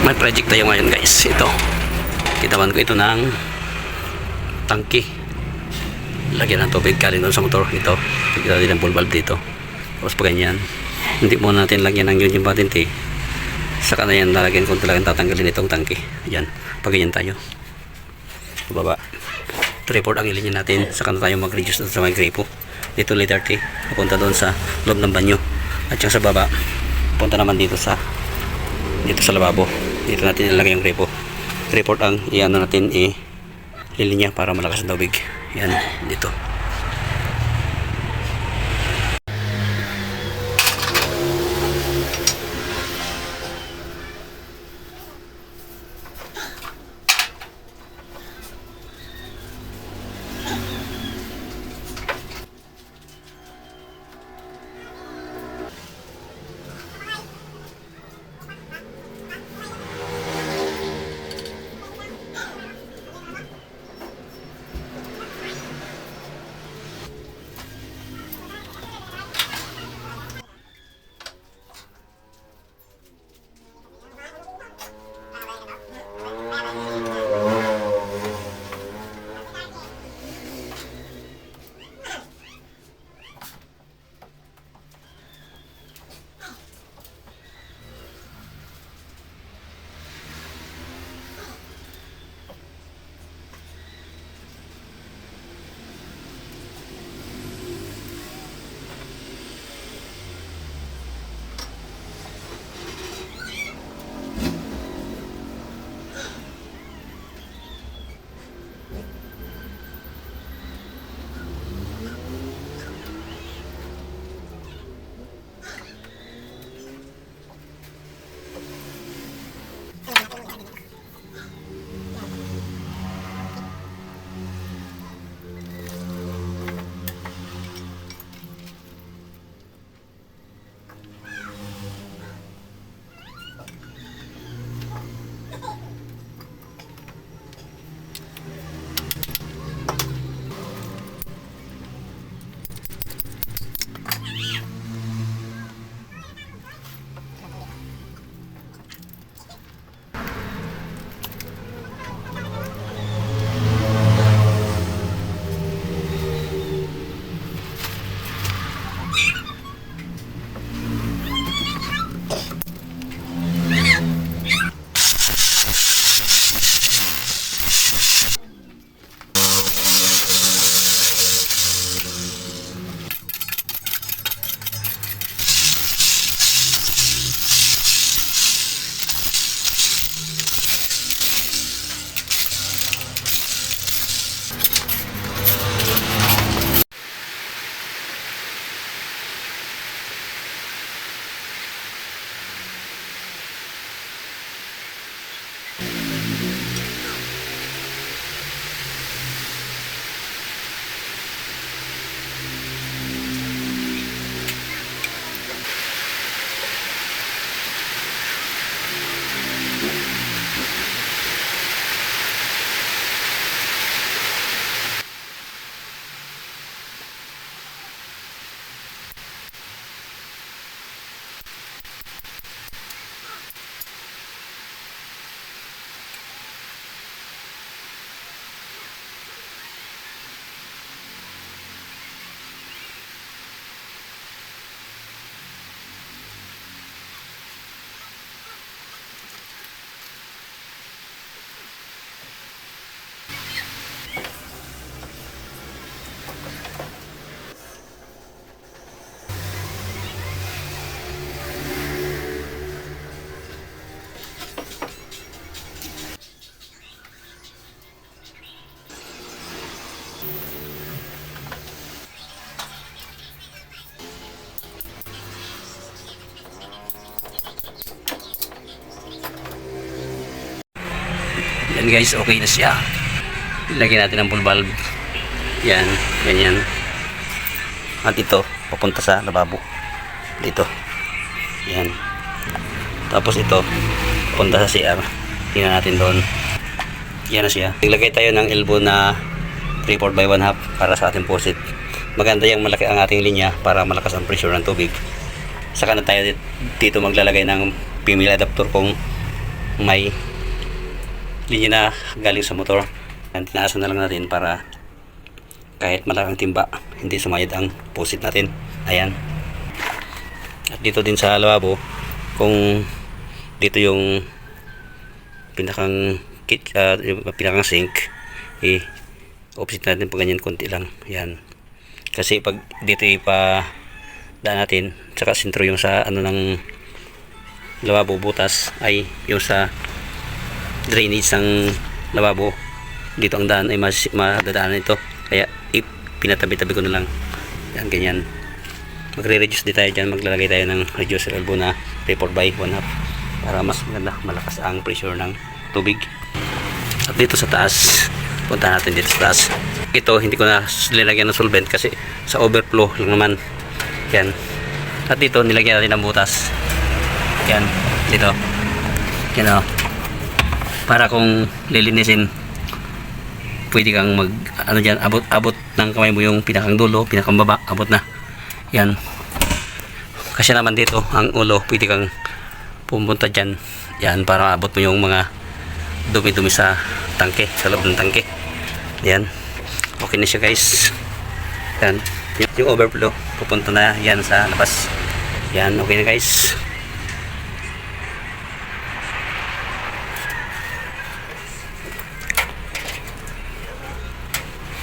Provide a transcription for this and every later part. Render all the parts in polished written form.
May project tayo ngayon guys. Ito, kitawan ko ito ng tangke, lagyan ng tubig galing doon sa motor. Ito, kita din ang full valve dito. Tapos pa ganyan, hindi muna natin lagyan ng yung patente. Saka na yan lalagyan kung talagang tatanggalin itong tangke. Ayan, pag ganyan tayo baba, 3/4 ang ilinya natin. Saka na tayo mag-reduce sa may gripo. Dito letter T, papunta doon sa loob ng banyo. At yung sa baba, punta naman dito sa lababo. Dito natin ilalagay yung gripo. 3/4 ang iano natin ilinya para malakas ang tubig. Yan, dito. Yan guys, okay na siya. Ilagay natin ang full valve. Yan, ganyan. At ito, papunta sa lababo. Dito. Yan. Tapos ito, papunta sa CR. Tingnan natin doon. Yan na siya. Ilagay tayo ng elbow na 3/4 by 1/2 para sa ating faucet. Maganda yung malaki ang ating linya para malakas ang pressure ng tubig. Saka na tayo dito maglalagay ng female adapter kung may linya na galing sa motor. Yan, tinaasan na lang natin para kahit malaking timba, hindi sumayad ang pusit natin. Ayan. At dito din sa lavabo, kung dito yung pinakang pinakang sink, opposite natin pa ganyan konti lang. Yan. Kasi pag dito ipa daan natin, saka sentro yung sa ano ng lavabo butas ay yung sa drainage ng lavabo. Dito ang daan ay madadaanan ito. Kaya pinatabi-tabi ko na lang. Yan, ganyan. Magre-reduce din tayo dyan. Maglalagay tayo ng reducer elbow na 3/4 by 1/2 para mas maganda, malakas ang pressure ng tubig. At dito sa taas, punta natin dito sa taas. Ito hindi ko na nilagyan ng solvent kasi sa overflow lang naman. Yan. At dito nilagyan natin ng butas. Yan, dito. Yan o. Para kung lilinisin, pwede kang mag ano dyan, abot ng kamay mo yung pinakang dulo, pinakang baba, abot na. Yan. Kasi naman dito ang ulo, pwede kang pumunta dyan. Yan, para abot mo yung mga dumi-dumi sa tangke, sa loob ng tangke. Yan. Okay na siya guys. Yan. Yung overflow pupunta na yan sa labas. Yan, okay na guys.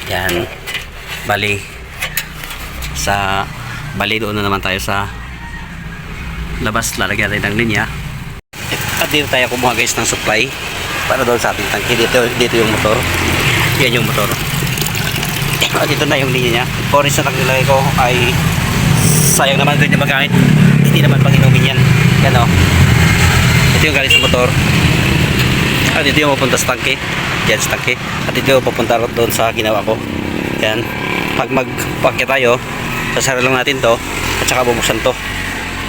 Yan. Bali doon na naman tayo sa labas, lalagyan tayo ng linya. At dito tayo kumuha guys ng supply para doon sa ating tangke. Dito yung motor. Yan yung motor. At dito na yung linya niya. Orange na nilagay ko ay sayang naman ganyan magamit. Hindi naman pang inumin yan. Yan o. Ito yung galing sa motor. At dito yung mapunta sa tangke. Yan sa tangke. At dito yung papunta doon sa ginawa ko. Yan. Pag magpakit tayo, sasara lang natin to at saka bubuksan to.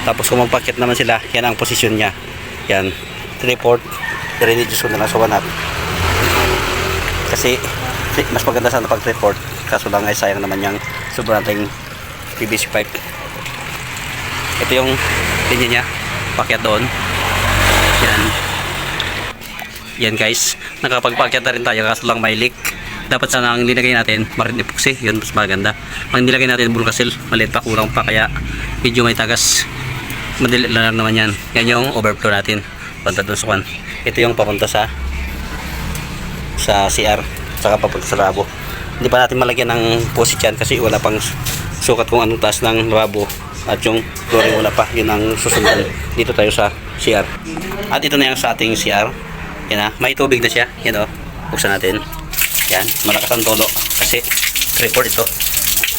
Tapos kung magpakit naman sila, yan ang posisyon niya. Yan. 3/4. I-reduce ko na lang sa 1/2. Kasi mas maganda sana pag 3/4. Kaso lang ay sayang naman yung sobrang ating PVC pipe. Ito yung linya niya. Pakyat doon. Yan. Yan guys. Nakapagpakyat na rin tayo kaso lang may leak. Dapat sana ang nilagay natin marine epoxy. Yun mas maganda. Ang nilagay natin Bulkasil. Maliit pa, kulang pa. Kaya medyo may tagas. Madali lang naman yan. Yan yung overflow natin. Punta doon sa kwan. Ito yung papunta sa CR. Saka papunta sa lavabo. Hindi pa natin malagyan ng posit yan kasi wala pang sukat kung anong taas ng lavabo. At yung flooring wala pa. Yun ang susundan. Dito tayo sa CR. At ito na yung sa ating CR. Yan na. May tubig na siya. Yan o. Buksan natin. Yan. Malakas ang tolo. Kasi report ito.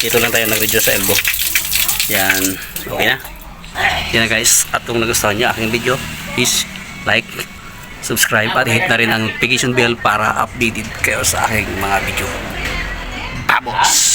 Dito lang tayo nag-reduce sa elbow. Yan. Okay na. Yan na guys. At kung nagustuhan nyo aking video, please like, subscribe at hit na rin ang notification bell para updated kayo sa aking mga video. Abos!